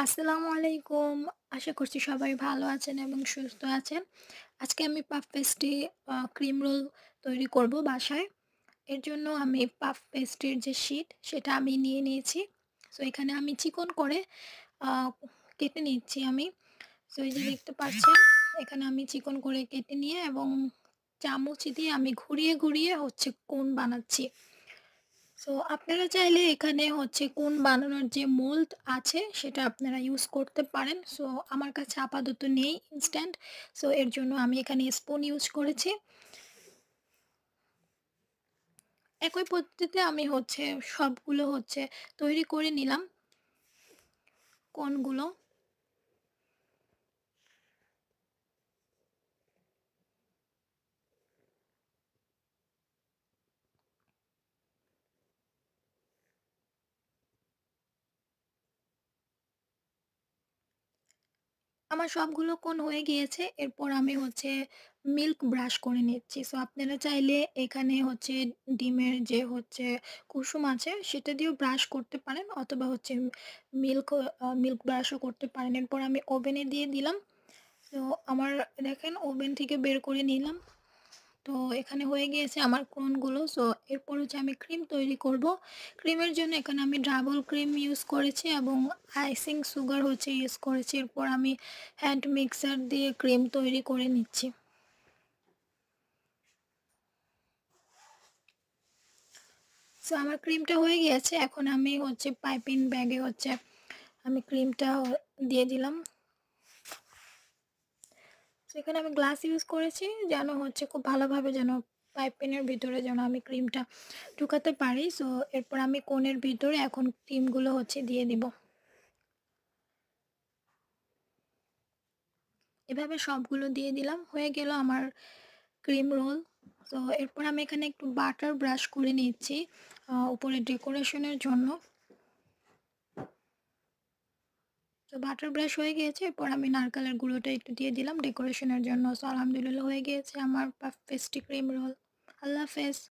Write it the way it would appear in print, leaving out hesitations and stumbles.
আসসালামু আলাইকুম। আশা করছি সবাই ভালো আছেন এবং সুস্থ আছেন। আজকে আমি পাফ পেস্ট্রি ক্রিম রোল তৈরি করব বাসায়। এর জন্য আমি পাফ পেস্ট্রির যে শিট সেটা আমি নিয়ে নিয়েছি। সো এখানে আমি চিকন করে আ কেটে নিচ্ছি আমি। সো এই যে দেখতে পাচ্ছেন এখানে আমি চিকন করে কেটে নিয়ে এবং চামচ দিয়ে আমি ঘুরিয়ে, ঘুরিয়ে হচ্ছে কোন বানাচ্ছি। সো আপনারা চাইলে এখানে হচ্ছে কোন বানানোর যে মোল্ড আছে সেটা আপনারা ইউজ করতে পারেন। সো আমার কাছে আপাতত নেই ইনস্ট্যান্ট। সো এর জন্য আমি এখানে স্পুন ইউজ করেছি। একই পদ্ধতিতে আমি হচ্ছে সবগুলো হচ্ছে তৈরি করে নিলাম কোনগুলো। আমার সবগুলো কোণ হয়ে গিয়েছে। এরপর আমি হচ্ছে মিল্ক ব্রাশ করে নিচ্ছি। সো আপনারা চাইলে এখানে হচ্ছে ডিমের যে হচ্ছে কুসুম আছে সেটা দিয়েও ব্রাশ করতে পারেন অথবা হচ্ছে মিল্ক ব্রাশও করতে পারেন। এরপর আমি ওভেনে দিয়ে দিলাম। তো আমার দেখেন ওভেন থেকে বের করে নিলাম। তো এখানে হয়ে গিয়েছে আমার কোনগুলো। সো এরপর হচ্ছে আমি ক্রিম তৈরি করব। ক্রিমের জন্য এখানে আমি ডাবল ক্রিম ইউজ করেছি এবং আইসিং সুগার হচ্ছে ইউজ করেছি। এরপর আমি হ্যান্ড মিক্সার দিয়ে ক্রিম তৈরি করে নিচ্ছি। সো আমার ক্রিমটা হয়ে গিয়েছে। এখন আমি হচ্ছে পাইপিং ব্যাগে হচ্ছে আমি ক্রিমটা দিয়ে দিলাম। সেখানে আমি গ্লাস ইউজ করেছি যেন হচ্ছে খুব ভালোভাবে যেন পাইপিংয়ের ভিতরে যেন আমি ক্রিমটা ঢুকাতে পারি। সো এরপর আমি কোণের ভিতরে এখন ক্রিমগুলো হচ্ছে দিয়ে দিব। এভাবে সবগুলো দিয়ে দিলাম। হয়ে গেল আমার ক্রিম রোল। তো এরপর আমি এখানে একটু বাটার ব্রাশ করে নিচ্ছি উপরে ডেকোরেশনের জন্য। তো বাটার ব্রাশ হয়ে গিয়েছে। এরপর আমি নারকেলের গুঁড়োটা একটু দিয়ে দিলাম ডেকোরেশনের জন্য। সো আলহামদুলিল্লাহ হয়ে গিয়েছে আমার পাফ পেস্ট্রি ক্রিম রোল। আল্লাহ হাফেজ।